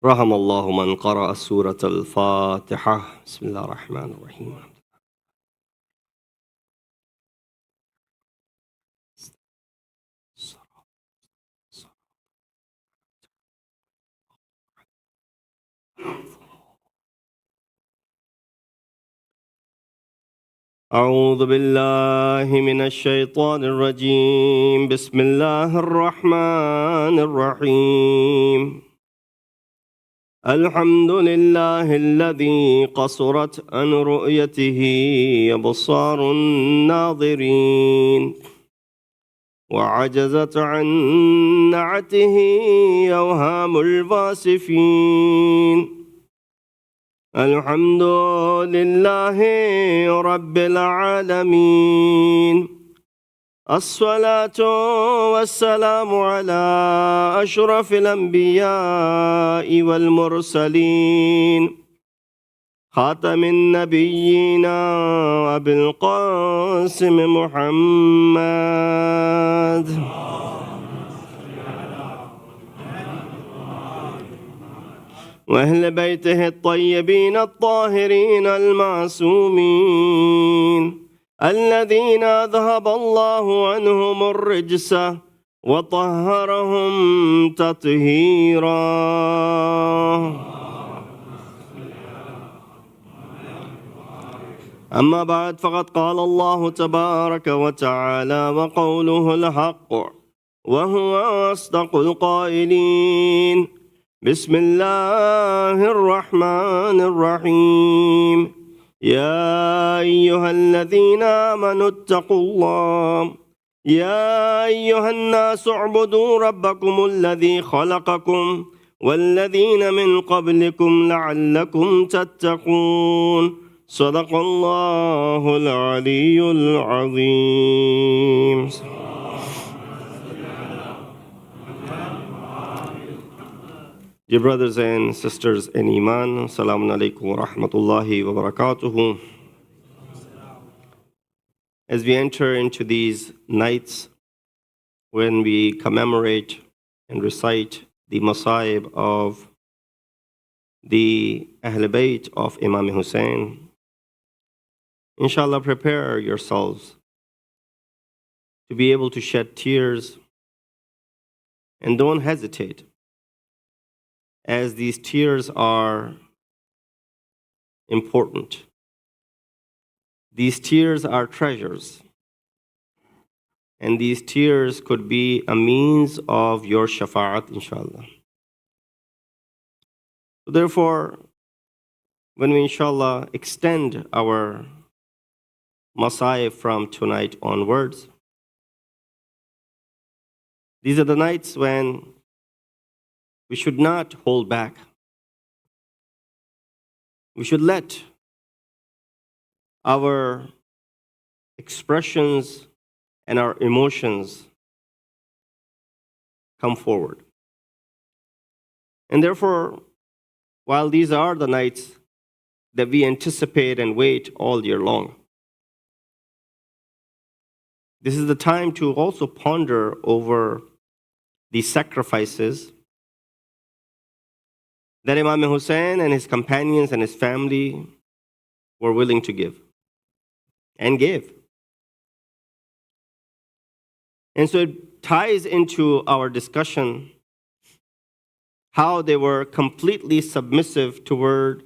رحم الله من قرأ سورة الفاتحة. بسم الله الرحمن الرحيم. أعوذ بالله من الشيطان الرجيم. بسم الله الرحمن الرحيم. الحمد لله الذي قصرت عن رؤيته أبصار الناظرين وعجزت عن نعته أوهام الفاسفين. الحمد لله رب العالمين. الصلاة والسلام على أشرف الأنبياء والمرسلين خاتم النبيين أبي القاسم محمد وأهل بيته الطيبين الطاهرين المعصومين الذين أذهب الله عنهم الرجس وطهرهم تطهيرا. أما بعد، فقد قال الله تبارك وتعالى وقوله الحق وهو أصدق القائلين. بسم الله الرحمن الرحيم. يا أيها الذين آمنوا اتقوا الله يا أيها الناس اعبدوا ربكم الذي خلقكم والذين من قبلكم لعلكم تتقون. صدق الله العلي العظيم. Dear brothers and sisters in Iman, Assalamu alaikum wa rahmatullahi wa barakatuhu. As we enter into these nights when we commemorate and recite the Masaib of the Ahlul-bayt of Imam Hussein, inshallah, prepare yourselves to be able to shed tears, and don't hesitate, as these tears are important. These tears are treasures, and these tears could be a means of your shafa'at, inshallah. Therefore, when we, inshallah, extend our Masai from tonight onwards, these are the nights when we should not hold back. We should let our expressions and our emotions come forward. And therefore, while these are the nights that we anticipate and wait all year long, this is the time to also ponder over the sacrifices that Imam Hussein and his companions and his family were willing to give and gave. And so it ties into our discussion how they were completely submissive toward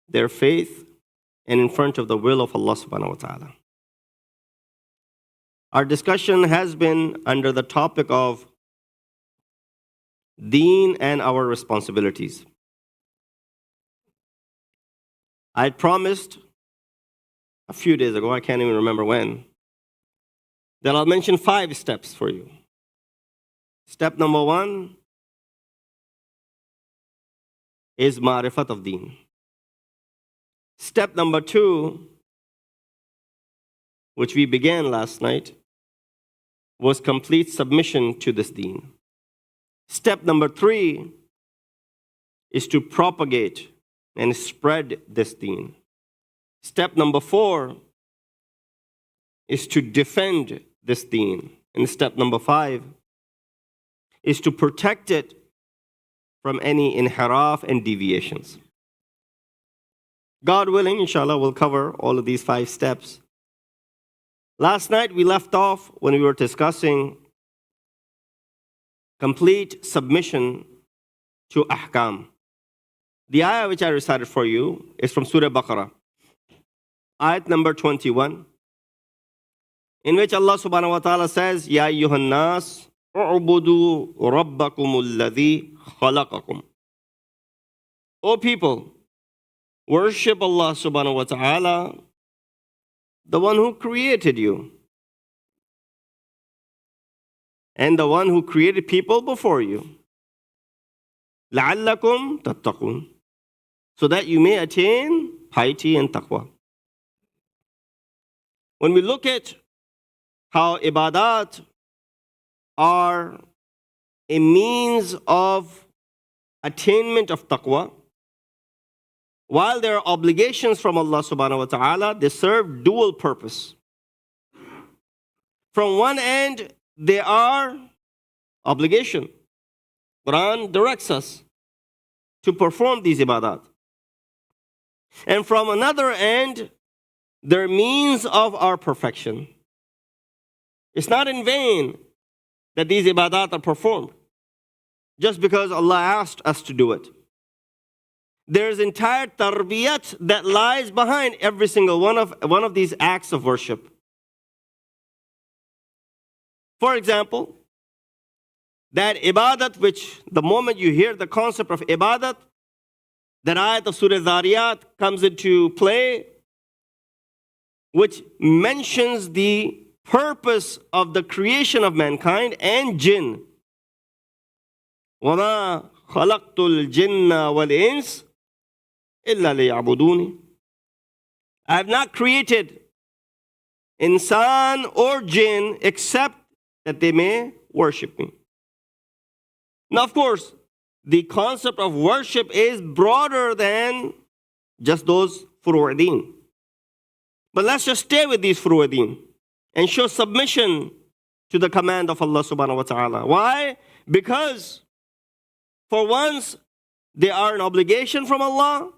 their faith and in front of the will of Allah subhanahu wa ta'ala. Our discussion has been under the topic of Deen and our responsibilities. I promised a few days ago, I can't even remember when, that I'll mention 5 steps for you. Step number 1 is ma'rifat of Deen. Step number 2, which we began last night, was complete submission to this Deen. Step number 3 is to propagate and spread this Deen. Step number 4 is to defend this Deen. And step number 5 is to protect it from any inhiraf and deviations. God willing, inshallah, we'll cover all of these 5 steps. Last night we left off when we were discussing complete submission to ahkam. The ayah which I recited for you is from Surah Baqarah, ayat number 21, in which Allah subhanahu wa ta'ala says, Ya ayyuhan nas, u'budu rabbakumul ladhi khalaqakum. O people, worship Allah subhanahu wa ta'ala, the one who created you, and the one who created people before you. لَعَلَّكُمْ تَتَّقُونَ, so that you may attain piety and taqwa. When we look at how ibadat are a means of attainment of taqwa, while there are obligations from Allah subhanahu wa ta'ala, they serve dual purpose. From one end, they are obligation. Quran directs us to perform these ibadat. And from another end, they're means of our perfection. It's not in vain that these ibadat are performed, just because Allah asked us to do it. There's entire tarbiyat that lies behind every single one of these acts of worship. For example, that ibadat which the moment you hear the concept of ibadat, that ayat of Surah Zariyat comes into play, which mentions the purpose of the creation of mankind and jinn. وَمَا خَلَقْتُ الْجِنَّ وَالْإِنسَ إِلَّا لِيَعْبُدُونِ. I have not created insan or jinn except that they may worship me. Now, of course, the concept of worship is broader than just those furu'adeen. But let's just stay with these furu'adeen and show submission to the command of Allah subhanahu wa ta'ala. Why? Because for once, they are an obligation from Allah.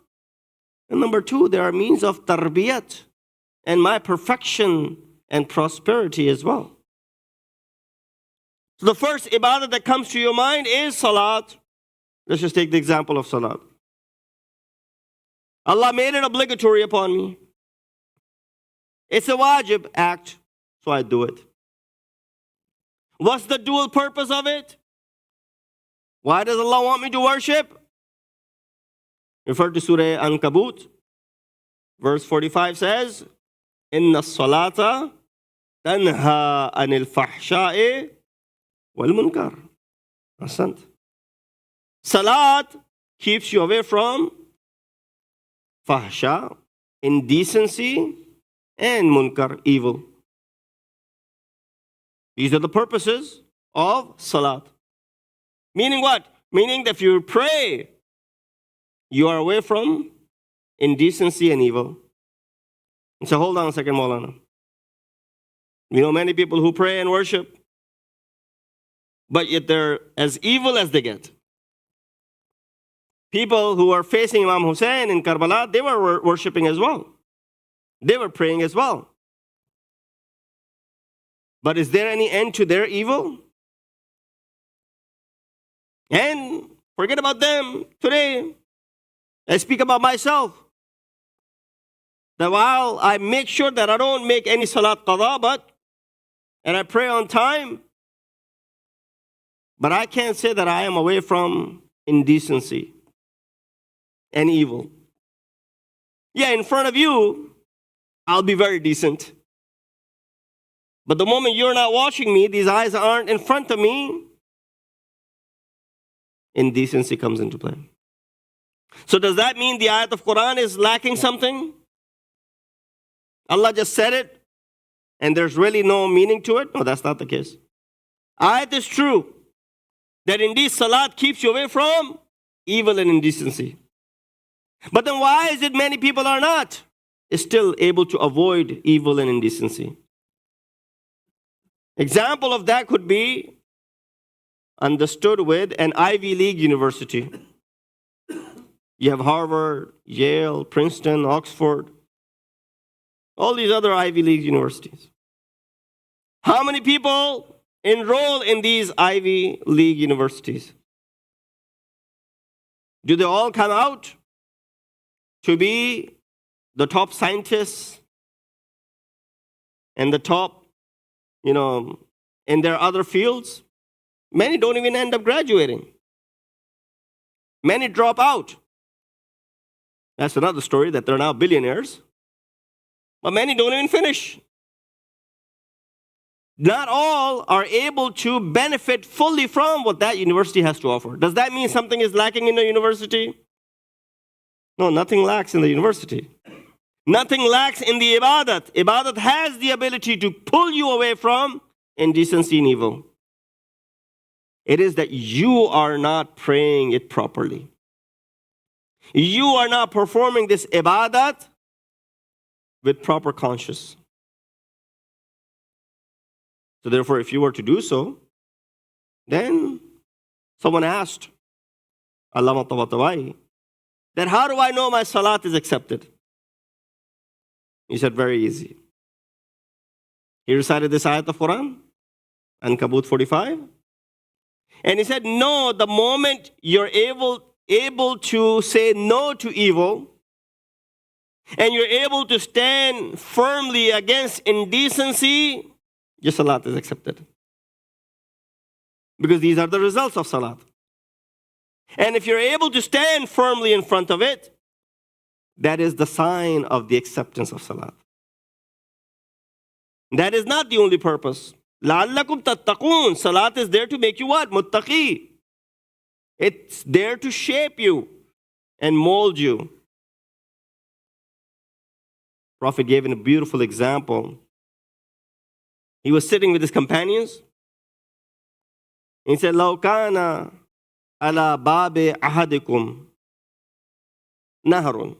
And number 2, they are means of tarbiyat and my perfection and prosperity as well. So the first ibadah that comes to your mind is salat. Let's just take the example of salat. Allah made it obligatory upon me. It's a wajib act, so I do it. What's the dual purpose of it? Why does Allah want me to worship? Refer to Surah Ankabut. Verse 45 says, Inna salata tanha anil fahsha'i wal munkar. Asant. Salat keeps you away from fahsha, indecency, and munkar, evil. These are the purposes of salat. Meaning what? Meaning that if you pray, you are away from indecency and evil. And so hold on a second, Maulana. We know many people who pray and worship, but yet they're as evil as they get. People who are facing Imam Hussein in Karbala, they were worshiping as well. They were praying as well. But is there any end to their evil? And forget about them today. I speak about myself. That while I make sure that I don't make any salat qada, and I pray on time, but I can't say that I am away from indecency and evil. Yeah, in front of you, I'll be very decent. But the moment you're not watching me, these eyes aren't in front of me, indecency comes into play. So does that mean the ayat of Quran is lacking something? Allah just said it and there's really no meaning to it? No, that's not the case. Ayat is true that indeed salat keeps you away from evil and indecency. But then why is it many people are not still able to avoid evil and indecency? Example of that could be understood with an Ivy League university. You have Harvard, Yale, Princeton, Oxford, all these other Ivy League universities. How many people enroll in these Ivy League universities? Do they all come out to be the top scientists and the top, in their other fields? Many don't even end up graduating. Many drop out. That's another story, that they're now billionaires. But many don't even finish. Not all are able to benefit fully from what that university has to offer. Does that mean something is lacking in the university? No, nothing lacks in the university. Nothing lacks in the ibadat. Ibadat has the ability to pull you away from indecency and evil. It is that you are not praying it properly. You are not performing this ibadat with proper conscience. So therefore, if you were to do so, then someone asked Allama Tabatabai that, how do I know my salat is accepted? He said, very easy. He recited this ayat of Quran, Ankabut 45. And he said, no, the moment you're able to say no to evil, and you're able to stand firmly against indecency, your salat is accepted. Because these are the results of salat. And if you're able to stand firmly in front of it, that is the sign of the acceptance of salat. That is not the only purpose. لَعَلَّكُمْ تَتَّقُونَ. Salat is there to make you what? Muttaqi. It's there to shape you and mold you. Prophet gave a beautiful example. He was sitting with his companions. He said, لَوْ كَانَ عَلَى بَابِ أَحَدِكُمْ نَهَرٌ.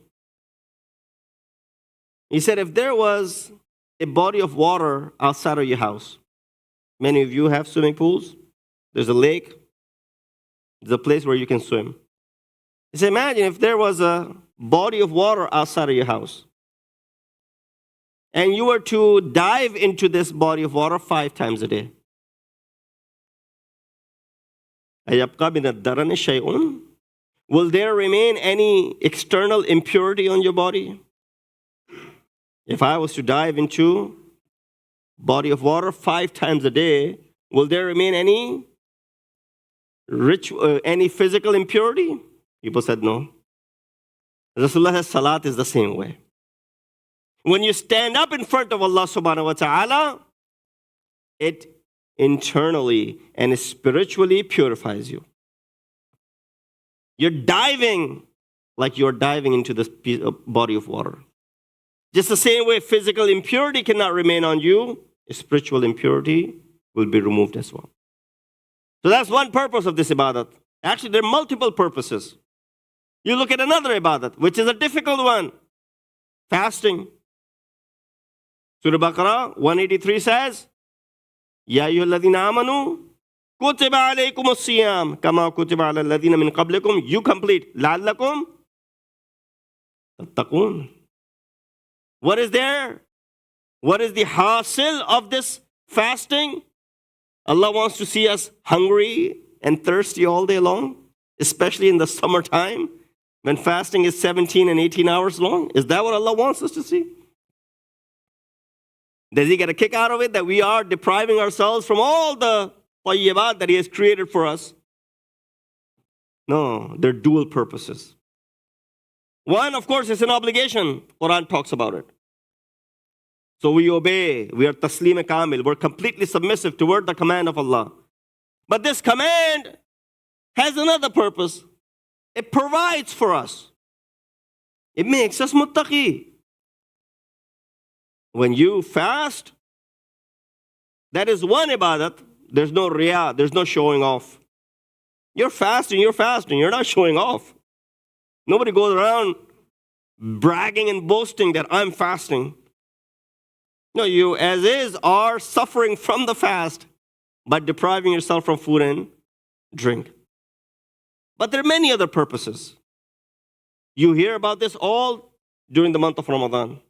He said, if there was a body of water outside of your house, many of you have swimming pools. There's a lake. There's a place where you can swim. He said, imagine if there was a body of water outside of your house, and you were to dive into this body of water 5 times a day. أَيَبْقَى مِنَ الدَّرَنِ شَيْءٌ. Will there remain any external impurity on your body? If I was to dive into body of water 5 times a day, will there remain any physical impurity? People said no. Rasulullah says salat is the same way. When you stand up in front of Allah subhanahu wa ta'ala, it internally and spiritually purifies you. You're diving like you're diving into this body of water. Just the same way physical impurity cannot remain on you, spiritual impurity will be removed as well. So that's one purpose of this ibadat. Actually, there are multiple purposes. You look at another ibadat, which is a difficult one. Fasting. Surah Baqarah 183 says, Ya ayyuhalladhina amanu, kutiba alaykum as-siyam, kama kutiba ala alladhina min qablikum. You complete. La'allakum tattaqun. What is there? What is the hasil of this fasting? Allah wants to see us hungry and thirsty all day long, especially in the summertime when fasting is 17 and 18 hours long. Is that what Allah wants us to see? Does He get a kick out of it that we are depriving ourselves from all the tayyibat that He has created for us? No, they're dual purposes. One, of course, is an obligation. Quran talks about it. So we obey. We are taslim kamil. We're completely submissive toward the command of Allah. But this command has another purpose. It provides for us. It makes us muttaqi. When you fast, that is one ibadat. There's no riyah. There's no showing off. You're fasting. You're not showing off. Nobody goes around bragging and boasting that I'm fasting. No, you as is are suffering from the fast by depriving yourself from food and drink. But there are many other purposes. You hear about this all during the month of Ramadan.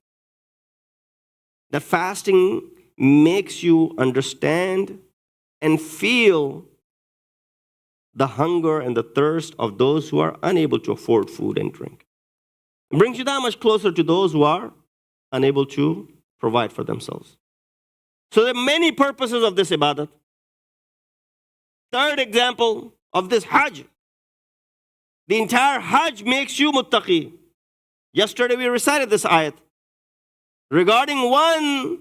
That fasting makes you understand and feel the hunger and the thirst of those who are unable to afford food and drink. It brings you that much closer to those who are unable to provide for themselves. So there are many purposes of this ibadat. Third example of this Hajj. The entire Hajj makes you muttaqi. Yesterday we recited this ayat regarding one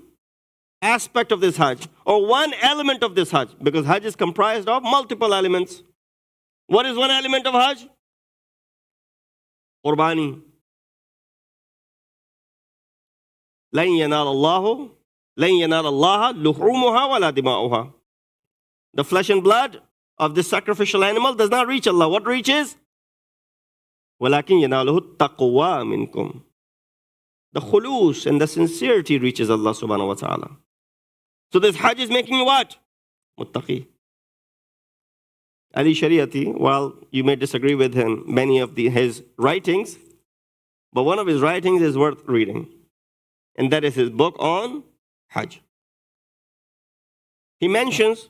aspect of this Hajj or one element of this Hajj, because Hajj is comprised of multiple elements. What is one element of Hajj? Qurbani. لن ينال الله لحومها ولا دماؤها. The flesh and blood of this sacrificial animal does not reach Allah. What reaches? ولكن يناله التقوى منكم. The khulus and the sincerity reaches Allah subhanahu wa ta'ala. So this Hajj is making you what? Muttaqi. Ali Shariati, while you may disagree with him, many of his writings, but one of his writings is worth reading. And that is his book on Hajj. He mentions,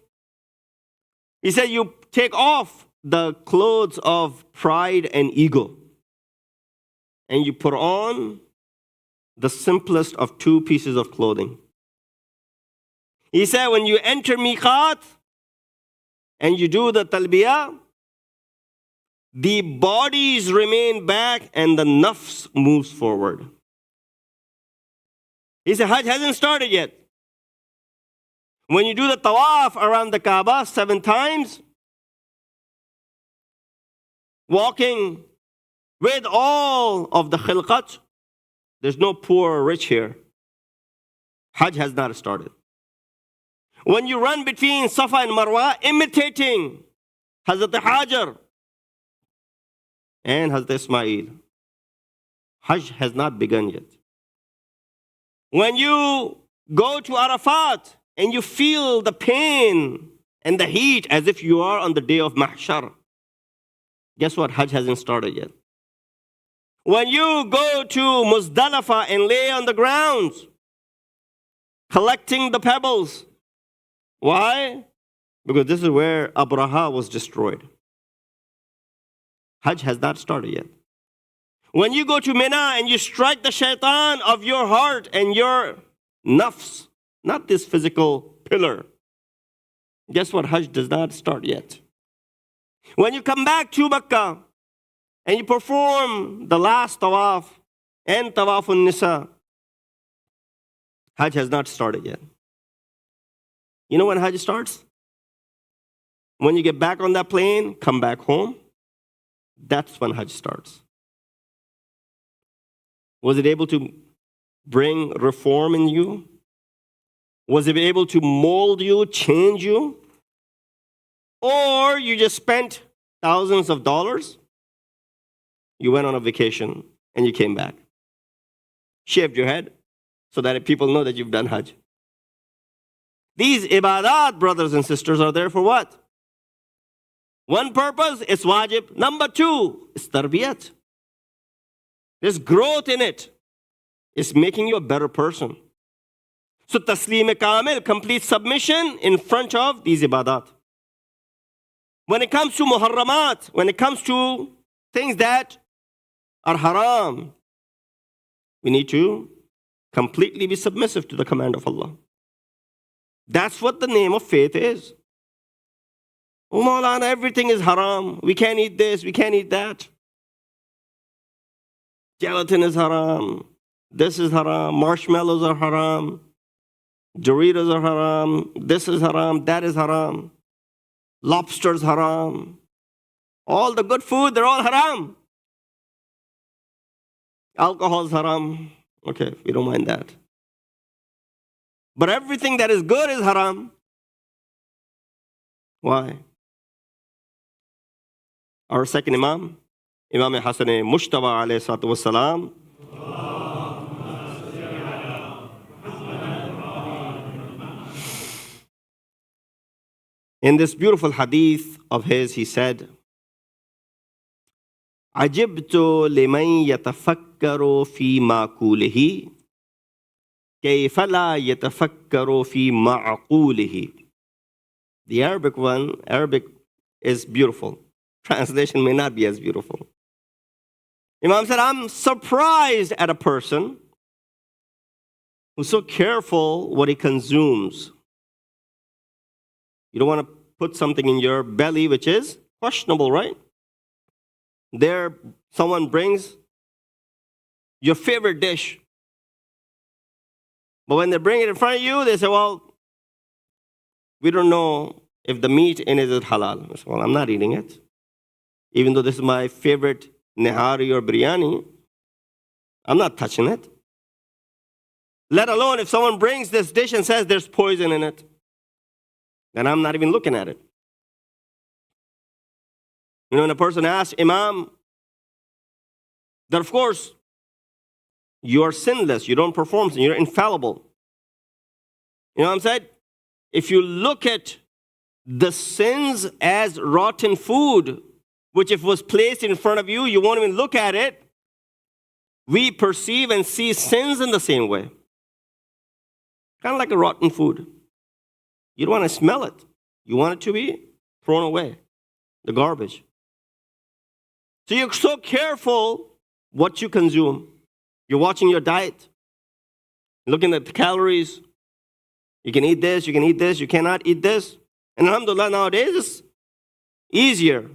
he said, you take off the clothes of pride and ego, and you put on the simplest of two pieces of clothing. He said, when you enter miqat and you do the talbiyah, the bodies remain back and the nafs moves forward. He said, Hajj hasn't started yet. When you do the tawaf around the Kaaba 7 times, walking with all of the khilqat, there's no poor or rich here. Hajj has not started. When you run between Safa and Marwa, imitating Hazrat Hajar and Hazrat Ismail, Hajj has not begun yet. When you go to Arafat and you feel the pain and the heat as if you are on the day of Mahshar, guess what? Hajj hasn't started yet. When you go to Muzdalifah and lay on the ground, collecting the pebbles. Why? Because this is where Abraha was destroyed. Hajj has not started yet. When you go to Mina and you strike the shaitan of your heart and your nafs, not this physical pillar, guess what? Hajj does not start yet. When you come back to Makkah and you perform the last tawaf and tawafun nisa, Hajj has not started yet. You know when Hajj starts? When you get back on that plane, come back home, that's when Hajj starts. Was it able to bring reform in you? Was it able to mold you, change you? Or you just spent thousands of dollars, you went on a vacation and you came back. Shaved your head so that people know that you've done Hajj. These ibadat, brothers and sisters, are there for what? One purpose, it's wajib. Number 2, it's tarbiyat. There's growth in it. It's making you a better person. So taslim kamil, complete submission in front of these ibadat. When it comes to muharramat, when it comes to things that are haram, we need to completely be submissive to the command of Allah. That's what the name of faith is. Oh, Maulana, everything is haram. We can't eat this, we can't eat that. Gelatin is haram. This is haram. Marshmallows are haram. Doritos are haram. This is haram. That is haram. Lobster's haram. All the good food, they're all haram. Alcohol's haram. Okay, we don't mind that. But everything that is good is haram. Why? Our second Imam, Imam Hassan Mushtaba alayhi salatu wassalam, In this beautiful hadith of his, he said, عجبت لمن يتفكر في معقوله كيف لا يتفكر في معقوله. The Arabic is beautiful. Translation may not be as beautiful. Imam said, I'm surprised at a person who's so careful what he consumes. You don't want to put something in your belly which is questionable, right? There, someone brings your favorite dish. But when they bring it in front of you, they say, well, we don't know if the meat in it is halal. I say, well, I'm not eating it. Even though this is my favorite nihari or biryani, I'm not touching it. Let alone if someone brings this dish and says there's poison in it, then I'm not even looking at it. You know, when a person asks Imam that, of course, you are sinless, you don't perform sin, you're infallible. You know what I'm saying? If you look at the sins as rotten food, which if was placed in front of you, you won't even look at it, we perceive and see sins in the same way. Kind of like a rotten food. You don't want to smell it. You want it to be thrown away, the garbage. So you're so careful what you consume. You're watching your diet, looking at the calories. You can eat this, you can eat this, you cannot eat this. And alhamdulillah, nowadays it's easier.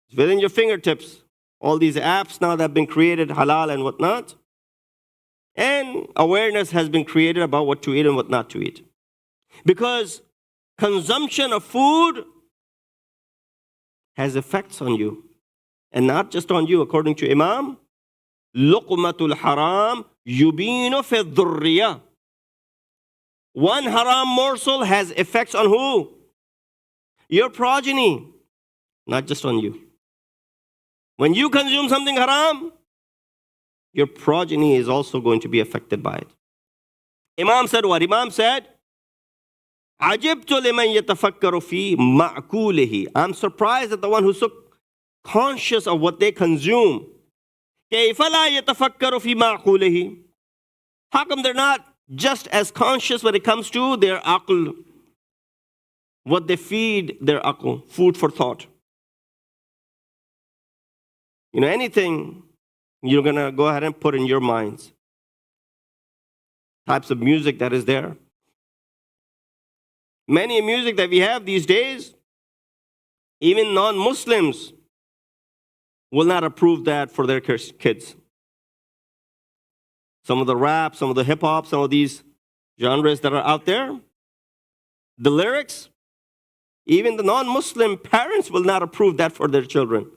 It's within your fingertips. All these apps now that have been created, halal and whatnot. And awareness has been created about what to eat and what not to eat. Because consumption of food has effects on you. And not just on you, according to Imam, luqmatul haram yubinu fi dhurriya. One haram morsel has effects on who? Your progeny, not just on you. When you consume something haram, your progeny is also going to be affected by it. Imam said what? Imam said, عَجِبْتُ لِمَنْ يَتَفَكَّرُ فِي مَعْقُولِهِ. I'm surprised at the one who's so conscious of what they consume. كَيْفَ لَا يَتَفَكَّرُ فِي مَعْقُولِهِ. How come they're not just as conscious when it comes to their aql? What they feed their aql, food for thought. You know, anything you're going to go ahead and put in your minds. Types of music that is there. Many music that we have these days, even non-Muslims will not approve that for their kids. Some of the rap, some of the hip-hop, some of these genres that are out there, the lyrics, even the non-Muslim parents will not approve that for their children.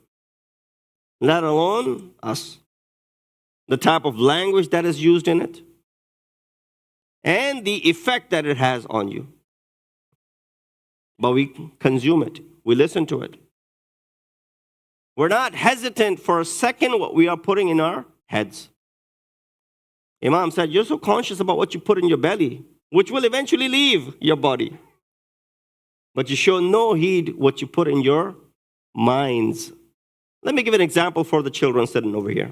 Let alone us. The type of language that is used in it, and the effect that it has on you. But we consume it. We listen to it. We're not hesitant for a second what we are putting in our heads. Imam said, you're so conscious about what you put in your belly, which will eventually leave your body. But you show no heed what you put in your minds. Let me give an example for the children sitting over here.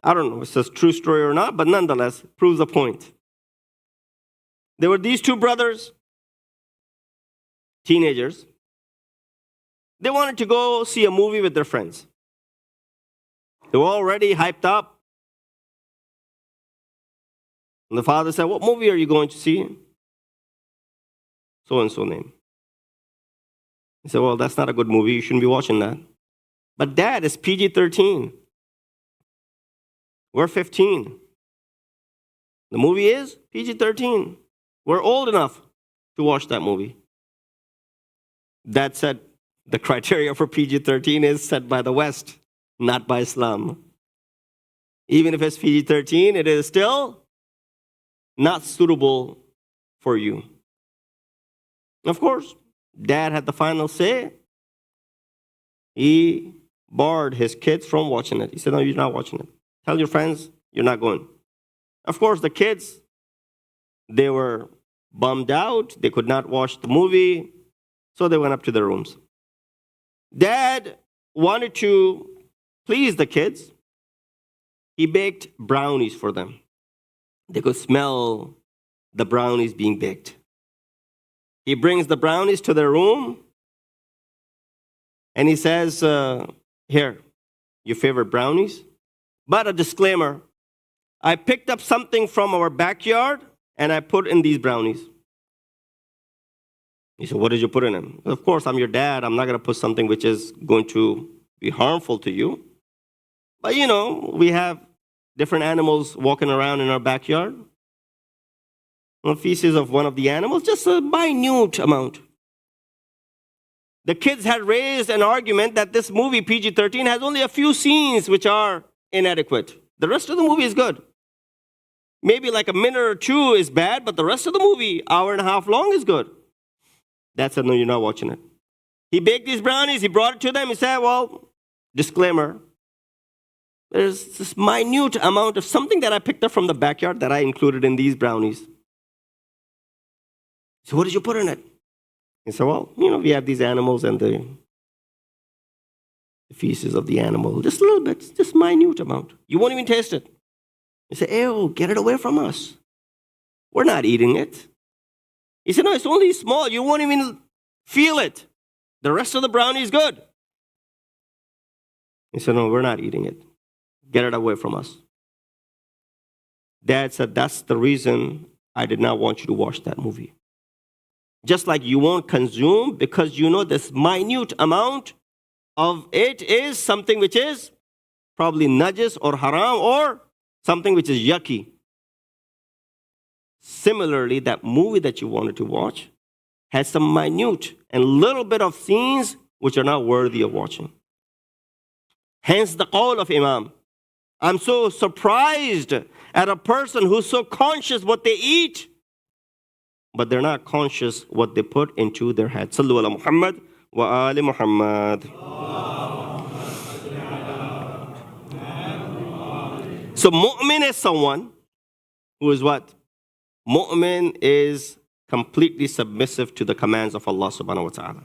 I don't know if it's a true story or not, but nonetheless, proves a point. There were these two brothers, teenagers. They wanted to go see a movie with their friends. They were already hyped up. And the father said, what movie are you going to see? So-and-so name. He said, well, that's not a good movie. You shouldn't be watching that. But Dad, it's PG-13. We're 15. The movie is PG-13. We're old enough to watch that movie. Dad said the criteria for PG-13 is set by the West, not by Islam. Even if it's PG-13, it is still not suitable for you. Of course, Dad had the final say. He barred his kids from watching it. He said, no, you're not watching it. Tell your friends you're not going. Of course, the kids, they were bummed out. They could not watch the movie, so they went up to their rooms. Dad wanted to please the kids. He baked brownies for them. They could smell the brownies being baked. He brings the brownies to their room, and he says, here, your favorite brownies. But a disclaimer, I picked up something from our backyard, and I put in these brownies. He said, what did you put in them? Of course, I'm your dad. I'm not going to put something which is going to be harmful to you. But, we have different animals walking around in our backyard. Feces of one of the animals, just a minute amount. The kids had raised an argument that this movie, PG-13, has only a few scenes which are inadequate. The rest of the movie is good. Maybe like a minute or two is bad, but the rest of the movie, hour and a half long, is good. Dad said, no, you're not watching it. He baked these brownies, he brought it to them, he said, well, disclaimer, there's this minute amount of something that I picked up from the backyard that I included in these brownies. So what did you put in it? He said, well, we have these animals and the feces of the animal, just a little bit, just minute amount. You won't even taste it. He said, ew, get it away from us. We're not eating it. He said, no, it's only small. You won't even feel it. The rest of the brownie is good. He said, no, we're not eating it. Get it away from us. Dad said, that's the reason I did not want you to watch that movie. Just like you won't consume because this minute amount of it is something which is probably najis or haram or something which is yucky. Similarly, that movie that you wanted to watch has some minute and little bit of scenes which are not worthy of watching. Hence the qawl of Imam. I'm so surprised at a person who's so conscious what they eat, but they're not conscious what they put into their head. Sallu ala Muhammad wa ali Muhammad. So mu'min is someone who is what? Mu'min is completely submissive to the commands of Allah subhanahu wa ta'ala.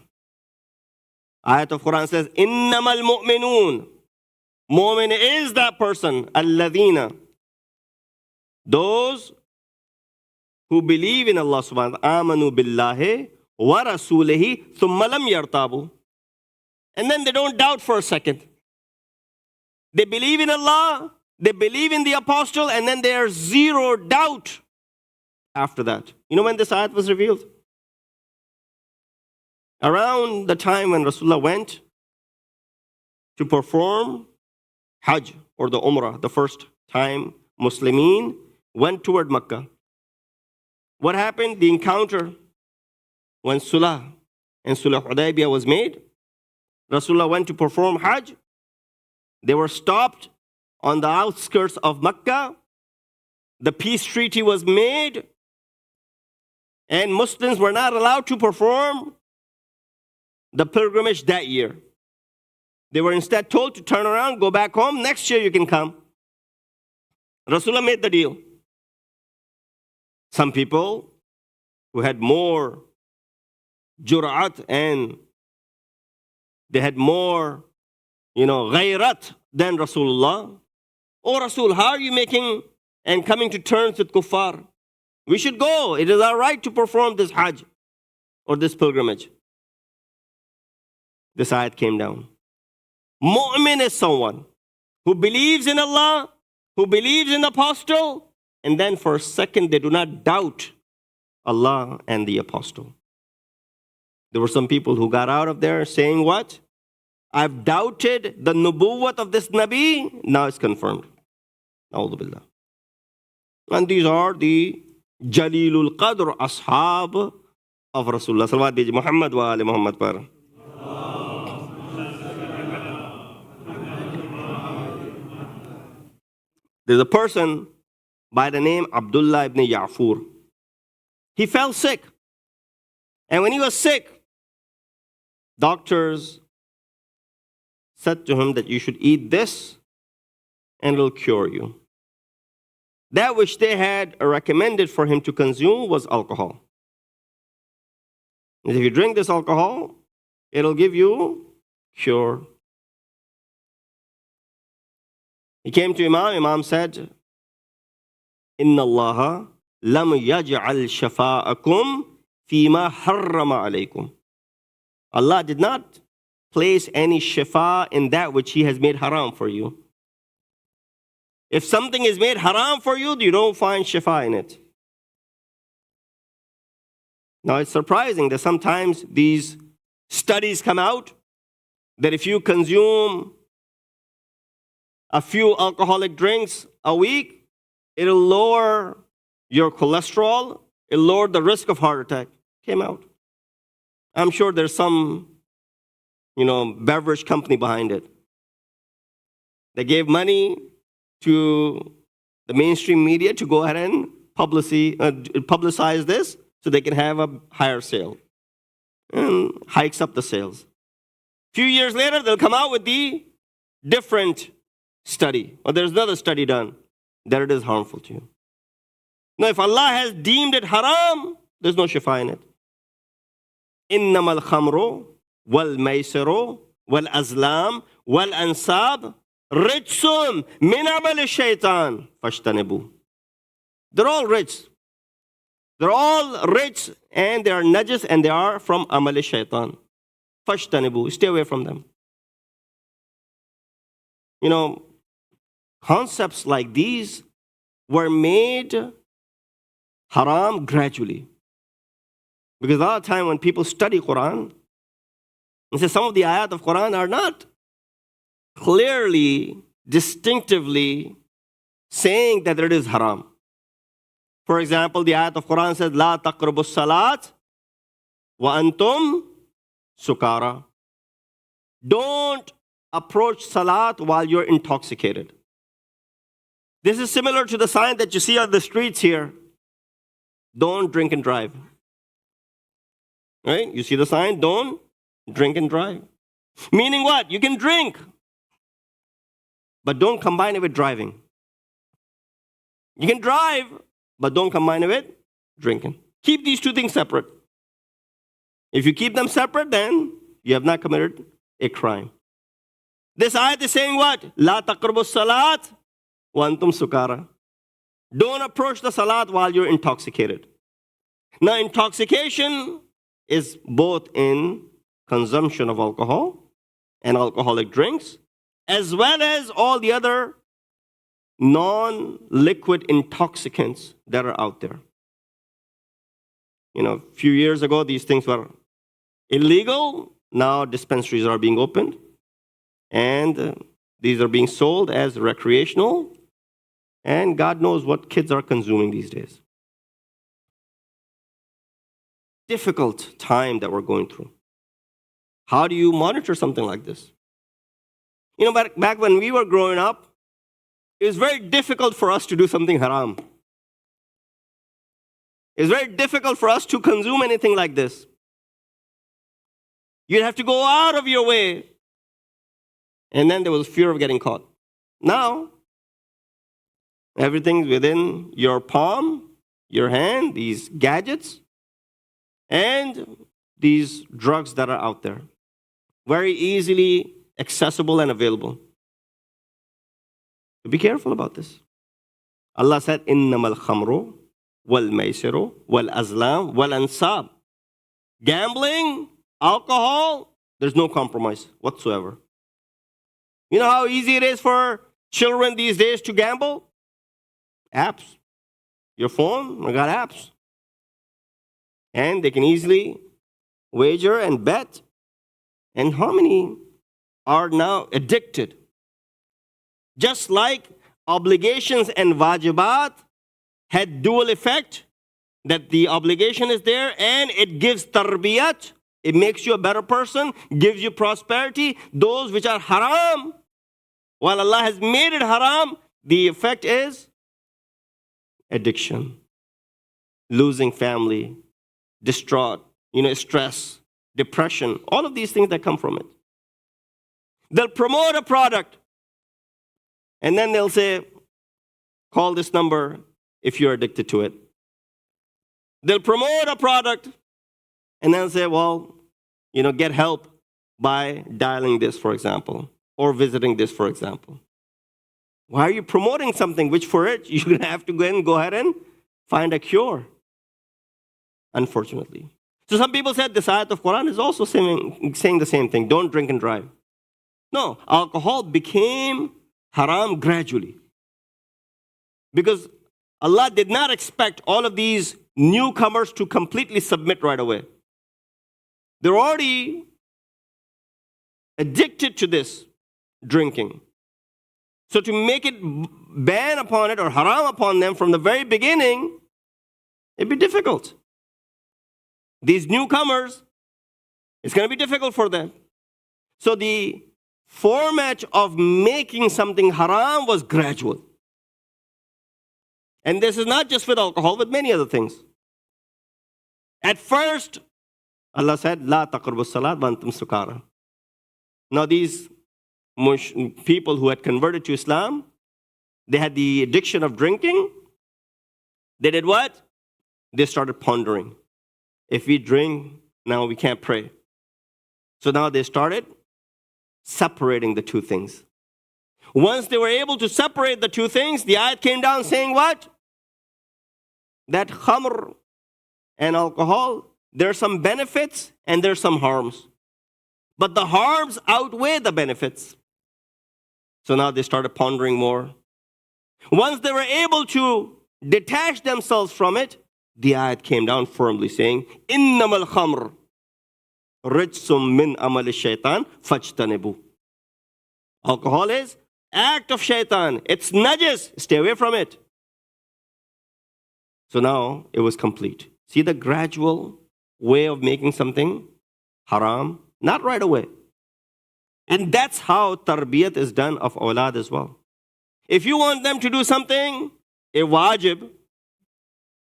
Ayat of Quran says, innamal mu'minun. Mu'min is that person, alladhina. Those who believe in Allah subhanahu wa ta'ala, amanu billahi wa rasulihi thumma lam yartabu. And then they don't doubt for a second. They believe in Allah, they believe in the apostle, and then there's zero doubt after that. When this ayat was revealed? Around the time when Rasulullah went to perform Hajj or the Umrah, the first time Muslimin went toward Makkah. What happened? The encounter when Sulh and Sulh Hudaybiyah was made. Rasulullah went to perform Hajj. They were stopped on the outskirts of Makkah. The peace treaty was made, and Muslims were not allowed to perform the pilgrimage that year. They were instead told to turn around, go back home. Next year you can come. Rasulullah made the deal. Some people who had more jur'at and they had more, ghayrat than Rasulullah. Oh Rasul, how are you making and coming to terms with kuffar? We should go. It is our right to perform this Hajj or this pilgrimage. This ayat came down. Mu'min is someone who believes in Allah, who believes in the apostle, and then for a second they do not doubt Allah and the apostle. There were some people who got out of there saying what? I've doubted the nubuwwat of this Nabi, now it's confirmed. A'udhu billah. And these are the Jalilul Qadr Ashab of Rasulullah. Salawat diji Muhammad wa ali Muhammad par. There's a person by the name Abdullah ibn Ya'fur. He fell sick. And when he was sick, doctors said to him that you should eat this and it will cure you. That which they had recommended for him to consume was alcohol. If you drink this alcohol, it'll give you cure. He came to Imam. Imam said, Inna Allah lam yaj'al shafa'akum fima harrama alaykum. Allah did not place any shifa in that which He has made haram for you. If something is made haram for you, you don't find shifa in it. Now it's surprising that sometimes these studies come out that if you consume a few alcoholic drinks a week, it'll lower your cholesterol, it'll lower the risk of heart attack. Came out. I'm sure there's some, beverage company behind it. They gave money to the mainstream media to go ahead and publicize this so they can have a higher sale. And hikes up the sales. Few years later, they'll come out with the different study. Or there's another study done that it is harmful to you. Now, if Allah has deemed it haram, there's no shifa in it. إِنَّمَا الْخَمْرُ وَالْمَيْسِرُ وَالْأَزْلَامُ وَالْأَنْصَابُ رِجْسٌ مِنْ عَمَلِ الشَّيْطَانِ فَاجْتَنِبُوهُ. They're all rich. They're all rich and they are najis and they are from amal shaitan. Fashtanibu, stay away from them. Concepts like these were made haram gradually. Because a lot of time when people study Quran, and say some of the ayat of Quran are not clearly, distinctively saying that it is haram. For example, the ayat of Quran says, La taqrabu salat wa antum sukara. Don't approach salat while you're intoxicated. This is similar to the sign that you see on the streets here. Don't drink and drive. Right? You see the sign, don't drink and drive. Meaning what? You can drink, but don't combine it with driving. You can drive, but don't combine it with drinking. Keep these two things separate. If you keep them separate, then you have not committed a crime. This ayat is saying what? La taqrabu salat wa antum sukara. Don't approach the salat while you're intoxicated. Now, intoxication is both in consumption of alcohol and alcoholic drinks, as well as all the other non-liquid intoxicants that are out there. A few years ago, these things were illegal. Now dispensaries are being opened, and these are being sold as recreational, and God knows what kids are consuming these days. Difficult time that we're going through. How do you monitor something like this? Back when we were growing up, it was very difficult for us to do something haram. It's very difficult for us to consume anything like this. You'd have to go out of your way. And then there was fear of getting caught. Now, everything's within your palm, your hand, these gadgets, and these drugs that are out there. Very easily accessible and available. Be careful about this. Allah said, Innamal khamru wal maisiru wal azlam wal ansab. Gambling, alcohol, there's no compromise whatsoever. You know how easy it is for children these days to gamble? Apps. Your phone, we got apps. And they can easily wager and bet. And how many are now addicted? Just like obligations and wajibat had dual effect, that the obligation is there and it gives tarbiyat, it makes you a better person, gives you prosperity. Those which are haram, while Allah has made it haram, the effect is addiction, losing family, distraught, stress, depression, all of these things that come from it. They'll promote a product, and then they'll say, call this number if you're addicted to it. They'll promote a product, and then say, well, get help by dialing this, for example, or visiting this, for example. Why are you promoting something which for it you're going to have to go ahead and find a cure? Unfortunately. So some people said this ayat of Quran is also saying the same thing. Don't drink and drive. No, alcohol became haram gradually. Because Allah did not expect all of these newcomers to completely submit right away. They're already addicted to this drinking. So to make it ban upon it or haram upon them from the very beginning, it'd be difficult. These newcomers, it's going to be difficult for them. So the format of making something haram was gradual. And this is not just with alcohol, with many other things. At first, Allah said, La taqrabu salat wa antum sukara. Now these people who had converted to Islam, they had the addiction of drinking. They did what? They started pondering. If we drink, now we can't pray. So now they started separating the two things. Once they were able to separate the two things, the ayat came down saying what? That khamr and alcohol, there are some benefits and there are some harms. But the harms outweigh the benefits. So now they started pondering more. Once they were able to detach themselves from it, the ayat came down firmly saying, Innamal khamr rijsum min amal shaitan fajtanibu. Alcohol is act of shaitan. It's najis. Stay away from it. So now it was complete. See the gradual way of making something haram? Not right away. And that's how tarbiyat is done of awlad as well. If you want them to do something, a wajib,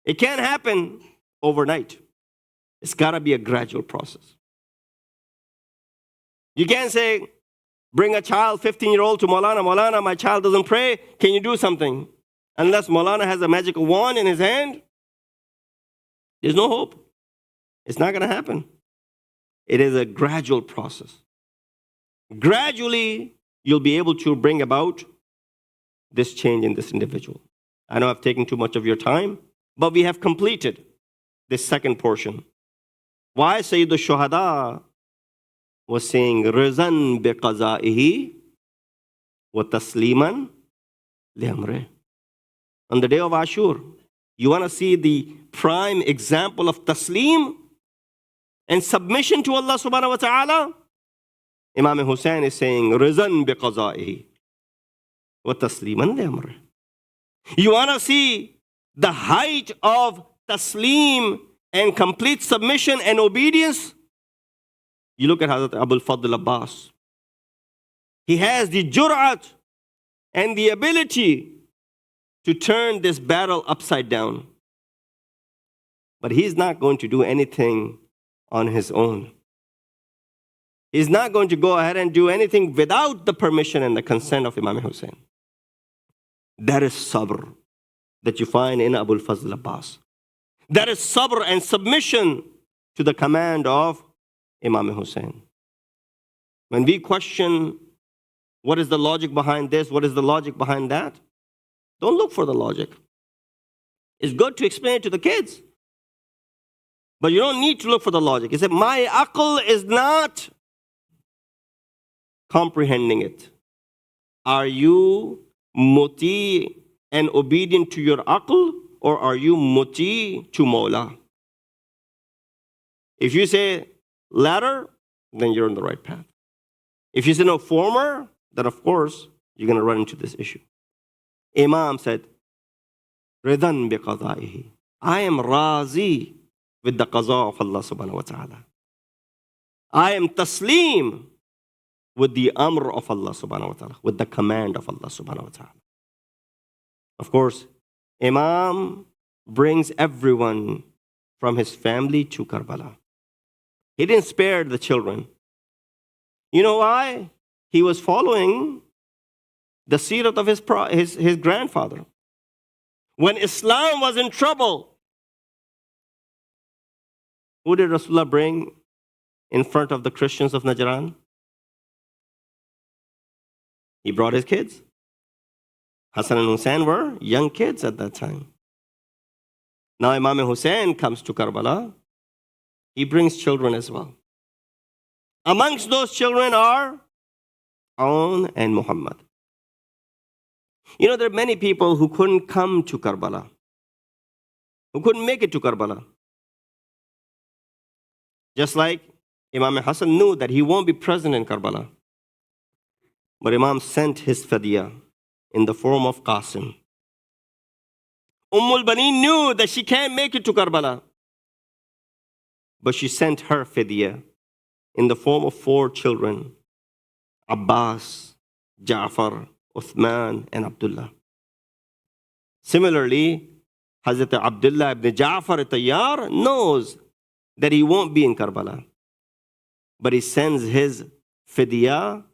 it can't happen overnight. It's got to be a gradual process. You can't say, bring a child, 15-year-old to Maulana, my child doesn't pray, can you do something? Unless Maulana has a magical wand in his hand, there's no hope. It's not going to happen. It is a gradual process. Gradually, you'll be able to bring about this change in this individual. I know I've taken too much of your time, but we have completed this second portion. Why Sayyid al-Shuhada was saying, Rizan biqaza'ihi wa tasliman li'amrih. On the day of Ashur, you want to see the prime example of taslim and submission to Allah subhanahu wa ta'ala? Imam Hussein is saying, Rizan biqaza'ihi wa tasliman li'amrih. You want to see the height of taslim and complete submission and obedience? You look at Hazrat Abul Fadl Abbas. He has the jur'at and the ability to turn this battle upside down. But he's not going to do anything on his own. He's not going to go ahead and do anything without the permission and the consent of Imam Hussein. That is sabr that you find in Abul Fazl Abbas. That is sabr and submission to the command of Imam Hussein. When we question what is the logic behind this, what is the logic behind that, don't look for the logic. It's good to explain it to the kids, but you don't need to look for the logic. He said, my aql is not comprehending it. Are you muti and obedient to your aql, or are you muti to Mawla? If you say latter, then you're on the right path. If you say no former, then of course you're going to run into this issue. Imam said, Ridan biqadaihi. I am razi with the qaza of Allah subhanahu wa ta'ala. I am taslim with the amr of Allah subhanahu wa ta'ala, with the command of Allah subhanahu wa ta'ala. Of course, Imam brings everyone from his family to Karbala. He didn't spare the children. You know why? He was following the seerat of his grandfather. When Islam was in trouble, Who did Rasulullah bring in front of the Christians of Najran? He brought his kids. Hassan and Hussein were young kids at that time. Now Imam Hussein comes to Karbala. He brings children as well. Amongst those children are Aun and Muhammad. You know, there are many people who couldn't come to Karbala, who couldn't make it to Karbala. Just like Imam Hassan knew that he won't be present in Karbala. But Imam sent his fidya in the form of Qasim. Baneen knew that she can't make it to Karbala. But she sent her fidya in the form of 4 children: Abbas, Ja'far, Uthman, and Abdullah. Similarly, Hazrat Abdullah ibn Ja'far Tayyar knows that he won't be in Karbala. But he sends his fidya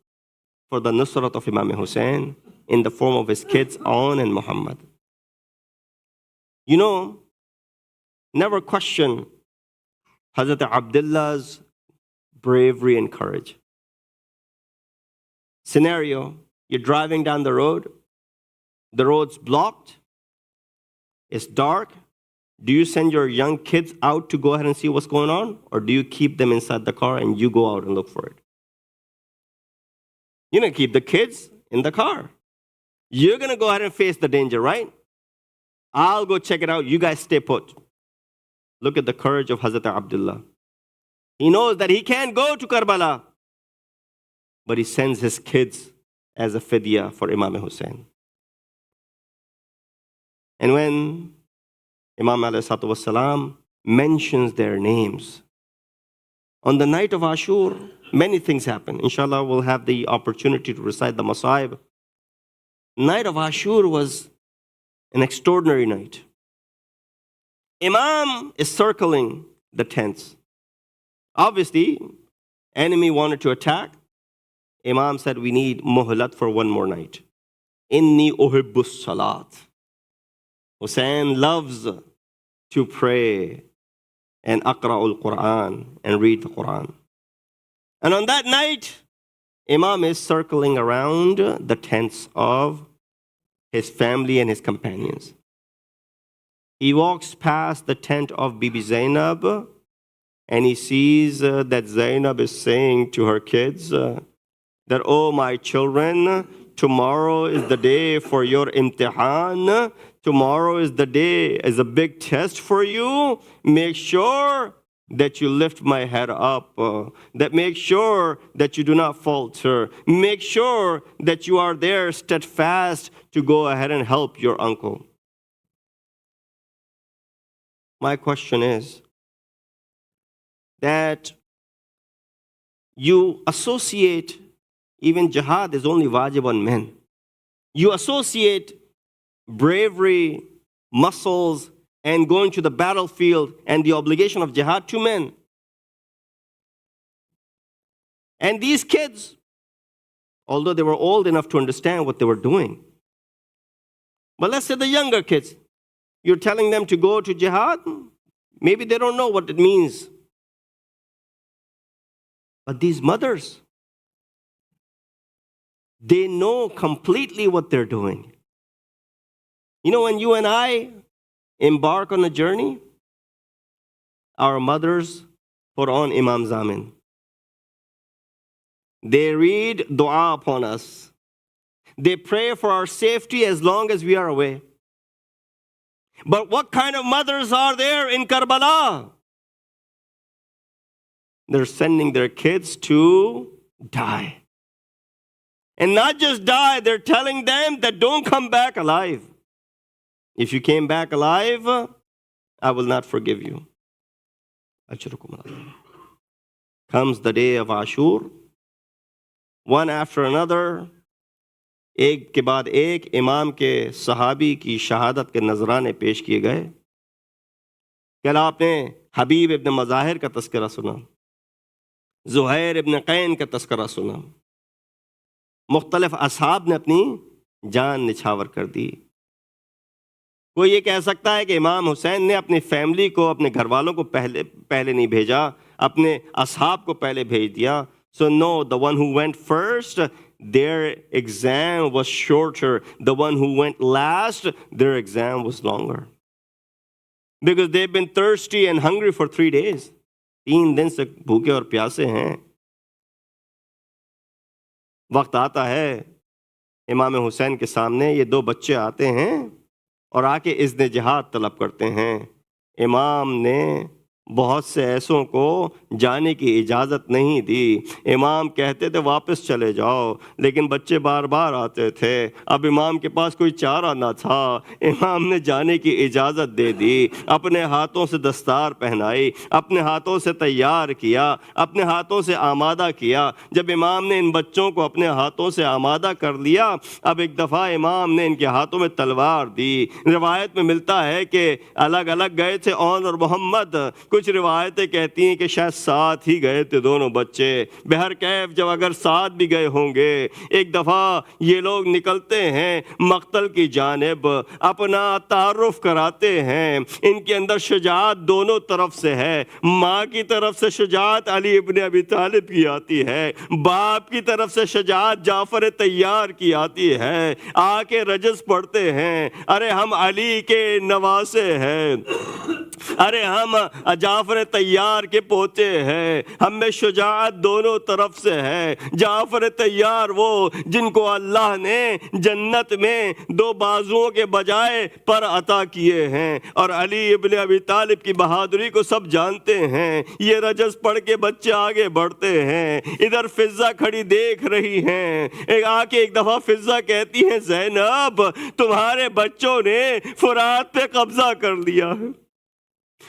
for the nusrat of Imam Hussein in the form of his kids, Aun and Muhammad. You know, never question Hazrat Abdullah's bravery and courage. Scenario, you're driving down the road's blocked, it's dark. Do you send your young kids out to go ahead and see what's going on? Or do you keep them inside the car and you go out and look for it? You're going to keep the kids in the car. You're going to go ahead and face the danger, right? I'll go check it out. You guys stay put. Look at the courage of Hazrat Abdullah. He knows that he can't go to Karbala, but he sends his kids as a fidya for Imam Hussein. And when Imam ﷺ mentions their names, on the night of Ashur, many things happen. Inshallah, we'll have the opportunity to recite the Masaib. Night of Ashur was an extraordinary night. Imam is circling the tents. Obviously, enemy wanted to attack. Imam said, we need muhlat for one more night. Inni uhibbus salat. Hussein loves to pray and aqra'ul Quran and read the Quran. And on that night, Imam is circling around the tents of his family and his companions. He walks past the tent of Bibi Zainab and he sees that Zainab is saying to her kids that, oh, my children, tomorrow is the day for your imtihan. Tomorrow is the day, is a big test for you. Make sure that you lift my head up. That make sure that you do not falter. Make sure that you are there steadfast to go ahead and help your uncle. My question is that you associate, even jihad is only wajib on men. You associate bravery, muscles, and going to the battlefield and the obligation of jihad to men. And these kids, although they were old enough to understand what they were doing, but let's say the younger kids, you're telling them to go to jihad, maybe they don't know what it means. But these mothers, they know completely what they're doing. You know, when you and I embark on a journey, our mothers put on Imam Zamin. They read dua upon us. They pray for our safety as long as we are away. But what kind of mothers are there in Karbala? They're sending their kids to die. And not just die, they're telling them that don't come back alive. If you came back alive, I will not forgive you. Comes the day of Ashur, one after another, एक के बाद एक इमाम के सहाबी की शहादत के नजराने पेश किए गए. कल आपने हबीब इब्न मज़ाहिर का तस्करा सुना, ज़ुहैर इब्न कैन का तस्करा सुना. मुख्तलिफ असहाब ने अपनी जान निछावर कर दी. کوئی یہ کہہ سکتا ہے کہ امام حسین نے اپنی فیملی کو، اپنے گھر والوں کو پہلے نہیں بھیجا، اپنے اصحاب کو پہلے بھیج دیا؟ So no, the one who went first, their exam was shorter. The one who went last, their exam was longer. Because they've been thirsty and hungry for 3 days. 3 دن سے بھوکے اور پیاسے ہیں۔ وقت آتا ہے امام حسین کے سامنے یہ 2 بچے آتے ہیں اور آ کے اذن جہاد طلب کرتے ہیں۔ امام نے بہت سے ایسوں کو جانے کی اجازت نہیں دی۔ امام کہتے تھے واپس چلے جاؤ، لیکن بچے بار بار آتے تھے۔ اب امام کے پاس کوئی چارہ نہ تھا، امام نے جانے کی اجازت دے دی، اپنے ہاتھوں سے دستار پہنائی، اپنے ہاتھوں سے تیار کیا، اپنے ہاتھوں سے آمادہ کیا۔ جب امام نے ان بچوں کو اپنے ہاتھوں سے آمادہ کر لیا، اب ایک دفعہ امام نے ان کے ہاتھوں میں تلوار دی۔ روایت میں ملتا ہے کہ الگ الگ گئے تھے اون اور محمد، کچھ روایتیں کہتی ہیں کہ شاید ساتھ ہی گئے تھے دونوں بچے۔ بہرکیف جب اگر ساتھ بھی گئے ہوں گے، ایک دفعہ یہ لوگ نکلتے ہیں مقتل کی جانب، اپنا تعارف کراتے ہیں۔ ان کے اندر شجاعت دونوں طرف سے ہے۔ ماں کی طرف سے شجاعت علی ابن ابی طالب کی آتی ہے، باپ کی طرف سے شجاعت جعفر طیار کی آتی ہے۔ آ کے رجز پڑھتے ہیں، ارے ہم علی کے نواسے ہیں، ارے ہم جعفر طیار کے پوتے ہیں، ہم میں شجاعت دونوں طرف سے ہے۔ جعفر طیار وہ جن کو اللہ نے جنت میں 2 بازوؤں کے بجائے پر عطا کیے ہیں، اور علی ابن ابی طالب کی بہادری کو سب جانتے ہیں۔ یہ رجز پڑھ کے بچے آگے بڑھتے ہیں۔ ادھر فضہ کھڑی دیکھ رہی ہیں، آ کے ایک دفعہ فضہ کہتی ہیں زینب تمہارے بچوں نے فرات پہ قبضہ کر لیا ہے۔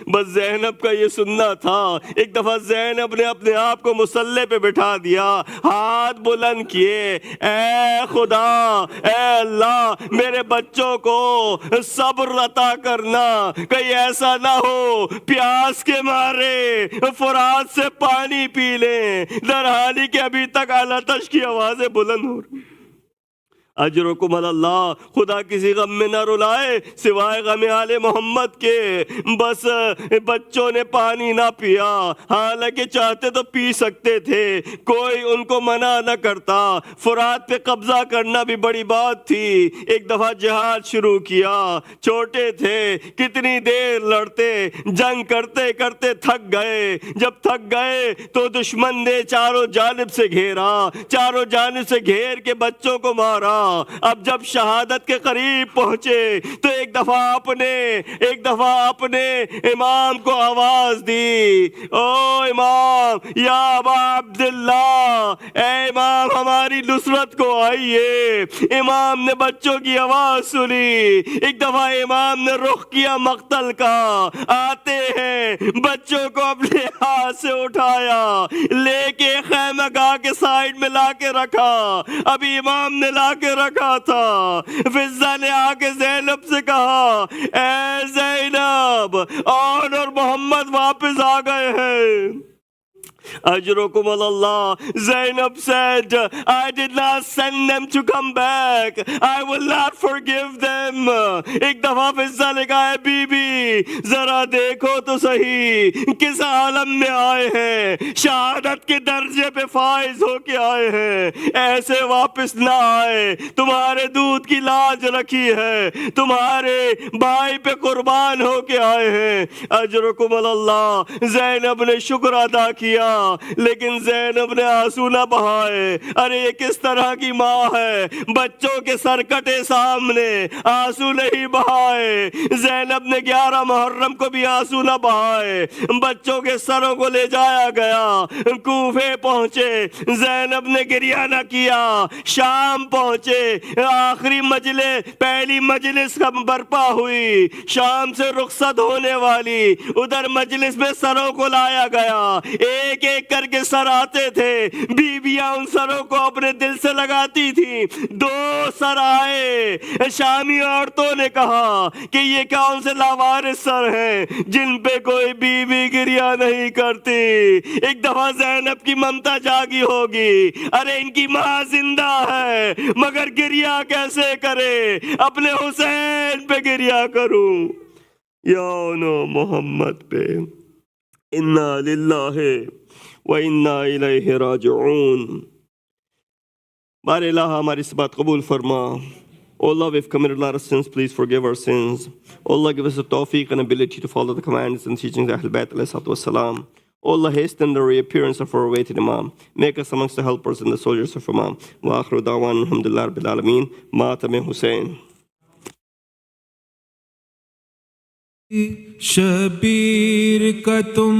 بس زینب کا یہ سننا تھا۔ ایک دفعہ زینب نے اپنے آپ کو مسلح پہ بٹھا دیا، ہاتھ بلند کیے، اے خدا، اے اللہ میرے بچوں کو صبر عطا کرنا، کہیں ایسا نہ ہو پیاس کے مارے فرات سے پانی پی لیں، درحالی کہ ابھی تک الاتش کی آوازیں بلند ہو رہی۔ اجرکم علی اللہ، خدا کسی غم میں نہ رلائے سوائے غم آل محمد کے۔ بس بچوں نے پانی نہ پیا، حالانکہ چاہتے تو پی سکتے تھے، کوئی ان کو منع نہ کرتا۔ فرات پہ قبضہ کرنا بھی بڑی بات تھی۔ ایک دفعہ جہاد شروع کیا، چھوٹے تھے، کتنی دیر لڑتے، جنگ کرتے کرتے تھک گئے۔ جب تھک گئے تو دشمن نے چاروں جانب سے گھیرا، چاروں جانب سے گھیر کے بچوں کو مارا۔ اب جب شہادت کے قریب پہنچے تو ایک دفعہ اپنے امام کو آواز دی، او امام یا ابا عبداللہ، اے امام ہماری نصرت کو آئیے۔ امام نے بچوں کی آواز سنی، ایک دفعہ امام نے رخ کیا مقتل کا، آتے ہیں بچوں کو اپنے ہاتھ سے اٹھایا، لے کے خیمہ گاہ کے سائیڈ میں لا کے رکھا۔ ابھی امام نے لا کے رکھا تھا، فضہ نے آ کے زینب سے کہا، اے زینب اون اور محمد واپس آ گئے ہیں۔ Ajrukum Allah. Zainab said, I did not send them to come back. I will not forgive them. ایک دفعہ فضہ نے کہا ہے بی بی ذرا دیکھو تو صحیح کس عالم میں آئے ہیں، شہادت کے درجے پہ فائز ہو کے آئے ہیں، ایسے واپس نہ آئے، تمہارے دودھ کی لاج رکھی ہے، تمہارے بھائی پہ قربان ہو کے آئے ہیں۔ اجرکم اللہ۔ زینب نے شکر ادا کیا لیکن زینب نے آنسو نہ بہائے۔ ارے یہ کس طرح کی ماں ہے، بچوں کے سر کٹے سامنے آنسو نہیں بہائے۔ زینب نے 11 محرم کو بھی آنسو نہ بہائے، بچوں کے سروں کو لے جایا گیا، کوفے پہنچے، زینب نے گریہ نہ کیا، شام پہنچے، آخری مجلس، پہلی مجلس کا برپا ہوئی، شام سے رخصت ہونے والی، ادھر مجلس میں سروں کو لایا گیا، ایک ایک کر کے سر آتے تھے، بیویاں ان سروں کو اپنے دل سے لگاتی تھیں. 2 سر آئے، شامی عورتوں نے کہا کہ یہ کون سے لاوارث سر ہیں جن پہ کوئی بیوی گریہ نہیں کرتی. ایک دفعہ زینب کی ممتا جاگی ہوگی، ارے ان کی ماں زندہ ہے مگر گریہ کیسے کرے، اپنے حسین پہ گریہ کروں. یونو محمد پہ. انا للہ و انا الیہ راجعون. بار الہ ہماری اس بات قبول فرما. Oh Allah, we've committed a lot of sins. Please forgive our sins. Oh Allah, give us the tawfiq and ability to follow the commands and teachings of Ahlul-bayt ﷺ. Oh Allah, hasten the reappearance of our awaited Imam. Make us amongst the helpers and the soldiers of Imam. Wa akhiru da'wan alhamdulillah rabbil alameen. Matam Hussein. Shabbir کا تم